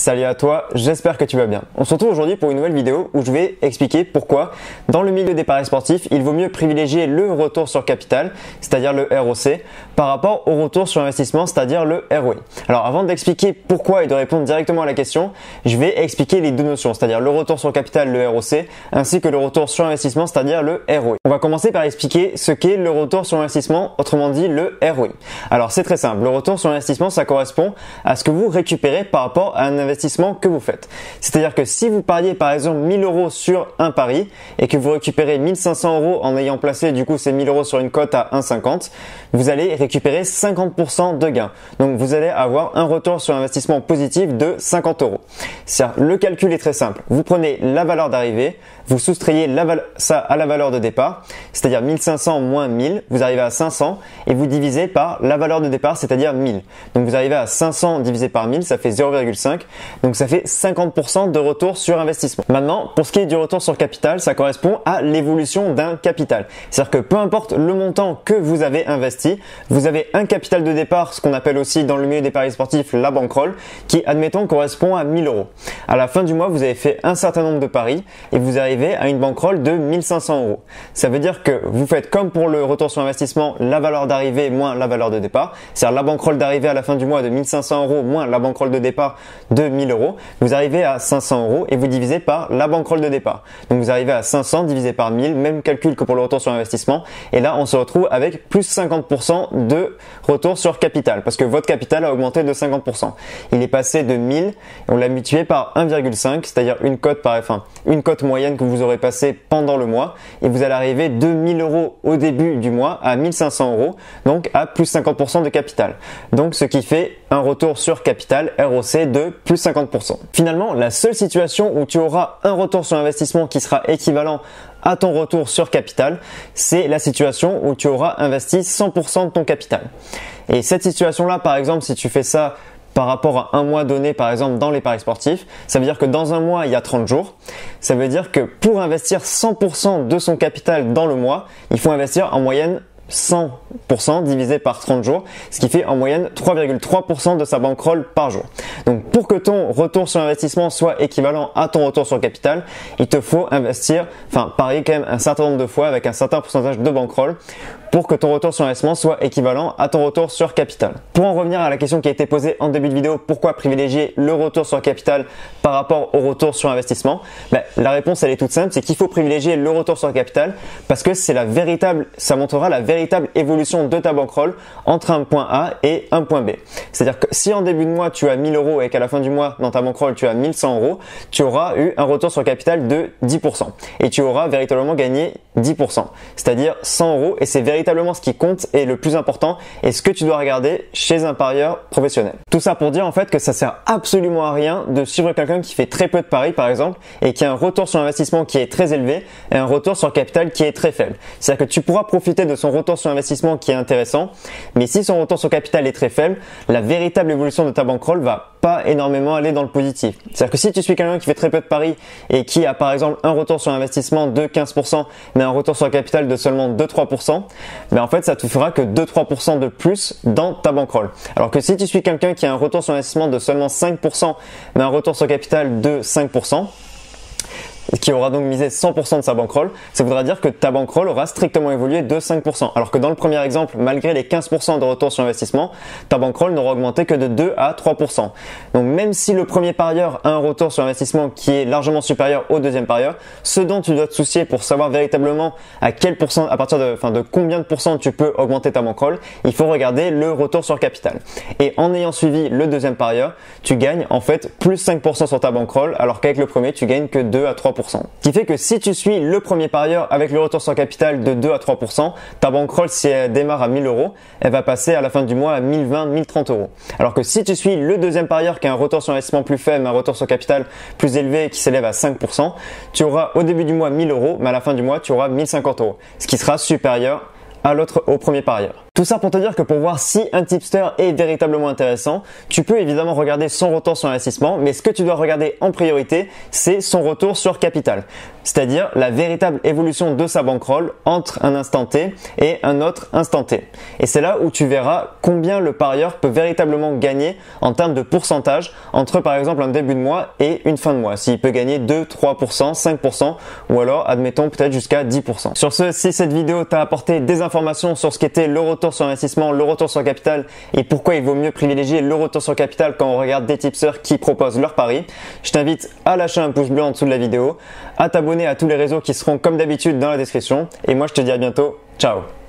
Salut à toi, j'espère que tu vas bien. On se retrouve aujourd'hui pour une nouvelle vidéo où je vais expliquer pourquoi dans le milieu des paris sportifs, il vaut mieux privilégier le retour sur capital, c'est-à-dire le ROC, par rapport au retour sur investissement, c'est-à-dire le ROI. Alors avant d'expliquer pourquoi et de répondre directement à la question, je vais expliquer les deux notions, c'est-à-dire le retour sur capital, le ROC, ainsi que le retour sur investissement, c'est-à-dire le ROI. On va commencer par expliquer ce qu'est le retour sur investissement, autrement dit le ROI. Alors c'est très simple, le retour sur investissement, ça correspond à ce que vous récupérez par rapport à un investissement que vous faites. C'est-à-dire que si vous pariez par exemple 1000 € sur un pari et que vous récupérez 1500 € en ayant placé du coup ces 1000 € sur une cote à 1,50, vous allez récupérer 50% de gain. Donc vous allez avoir un retour sur investissement positif de 50 €. Le calcul est très simple. Vous prenez la valeur d'arrivée, vous soustrayez ça à la valeur de départ, c'est-à-dire 1500 moins 1000, vous arrivez à 500 et vous divisez par la valeur de départ, c'est-à-dire 1000. Donc vous arrivez à 500 divisé par 1000, ça fait 0,5. Donc ça fait 50% de retour sur investissement. Maintenant, pour ce qui est du retour sur capital, ça correspond à l'évolution d'un capital. C'est-à-dire que peu importe le montant que vous avez investi, vous avez un capital de départ, ce qu'on appelle aussi dans le milieu des paris sportifs la bankroll, qui admettons correspond à 1000 €. À la fin du mois, vous avez fait un certain nombre de paris et vous arrivez à une bankroll de 1500 €. Ça veut dire que vous faites comme pour le retour sur investissement, la valeur d'arrivée moins la valeur de départ. C'est-à-dire la bankroll d'arrivée à la fin du mois de 1500 € moins la bankroll de départ de 1000 €. Vous arrivez à 500 € et vous divisez par la bankroll de départ. Donc vous arrivez à 500 divisé par 1000, même calcul que pour le retour sur investissement. Et là, on se retrouve avec plus 50% de retour sur capital parce que votre capital a augmenté de 50%. Il est passé de 1000, on l'a multiplié par 1,5, c'est-à-dire une cote moyenne que vous aurez passé pendant le mois. Et vous allez arriver de 1000 € au début du mois à 1500 €, donc à plus 50% de capital. Donc ce qui fait un retour sur capital ROC de plus 50%. Finalement, la seule situation où tu auras un retour sur investissement qui sera équivalent à ton retour sur capital, c'est la situation où tu auras investi 100% de ton capital. Et cette situation-là, par exemple, si tu fais ça par rapport à un mois donné, par exemple, dans les paris sportifs, ça veut dire que dans un mois, il y a 30 jours. Ça veut dire que pour investir 100% de son capital dans le mois, il faut investir en moyenne 100% divisé par 30 jours, ce qui fait en moyenne 3,3% de sa bankroll par jour. Donc pour que ton retour sur investissement soit équivalent à ton retour sur capital, il te faut parier quand même un certain nombre de fois avec un certain pourcentage de bankroll pour que ton retour sur investissement soit équivalent à ton retour sur capital. Pour en revenir à la question qui a été posée en début de vidéo, pourquoi privilégier le retour sur capital par rapport au retour sur investissement? La réponse elle est toute simple, c'est qu'il faut privilégier le retour sur capital parce que ça montrera la véritable évolution de ta bankroll entre un point A et un point B. C'est-à-dire que si en début de mois tu as 1000 € et qu'à la fin du mois dans ta bankroll tu as 1100 €, tu auras eu un retour sur capital de 10% et tu auras véritablement gagné 10%, c'est-à-dire 100 € et c'est véritablement ce qui compte et le plus important et ce que tu dois regarder chez un parieur professionnel. Tout ça pour dire en fait que ça sert absolument à rien de suivre quelqu'un qui fait très peu de paris par exemple et qui a un retour sur investissement qui est très élevé et un retour sur capital qui est très faible. C'est-à-dire que tu pourras profiter de son retour sur investissement qui est intéressant, mais si son retour sur capital est très faible, la véritable évolution de ta bankroll va pas énormément aller dans le positif. C'est-à-dire que si tu suis quelqu'un qui fait très peu de paris et qui a par exemple un retour sur investissement de 15% mais un retour sur capital de seulement 2-3%, en fait ça te fera que 2-3% de plus dans ta bankroll. Alors que si tu suis quelqu'un qui a un retour sur investissement de seulement 5% mais un retour sur capital de 5%, qui aura donc misé 100% de sa bankroll, ça voudra dire que ta bankroll aura strictement évolué de 5%. Alors que dans le premier exemple, malgré les 15% de retour sur investissement, ta bankroll n'aura augmenté que de 2 à 3%. Donc même si le premier parieur a un retour sur investissement qui est largement supérieur au deuxième parieur, ce dont tu dois te soucier pour savoir véritablement à partir de combien de pourcents tu peux augmenter ta bankroll, il faut regarder le retour sur capital. Et en ayant suivi le deuxième parieur, tu gagnes en fait plus 5% sur ta bankroll, alors qu'avec le premier, tu gagnes que 2 à 3%. Ce qui fait que si tu suis le premier parieur avec le retour sur capital de 2 à 3%, ta bankroll, si elle démarre à 1000 €, elle va passer à la fin du mois à 1020, 1030 €. Alors que si tu suis le deuxième parieur qui a un retour sur investissement plus faible, mais un retour sur capital plus élevé qui s'élève à 5%, tu auras au début du mois 1000 €, mais à la fin du mois, tu auras 1050 €, ce qui sera supérieur au premier parieur. Tout ça pour te dire que pour voir si un tipster est véritablement intéressant, tu peux évidemment regarder son retour sur investissement, mais ce que tu dois regarder en priorité, c'est son retour sur capital. C'est-à-dire la véritable évolution de sa bankroll entre un instant T et un autre instant T. Et c'est là où tu verras combien le parieur peut véritablement gagner en termes de pourcentage entre par exemple un début de mois et une fin de mois. S'il peut gagner 2, 3%, 5% ou alors admettons peut-être jusqu'à 10%. Sur ce, si cette vidéo t'a apporté des informations sur ce qu'était le retour sur investissement, le retour sur capital et pourquoi il vaut mieux privilégier le retour sur capital quand on regarde des tipsters qui proposent leur pari, je t'invite à lâcher un pouce bleu en dessous de la vidéo, à t'abonner à tous les réseaux qui seront comme d'habitude dans la description et moi je te dis à bientôt, ciao.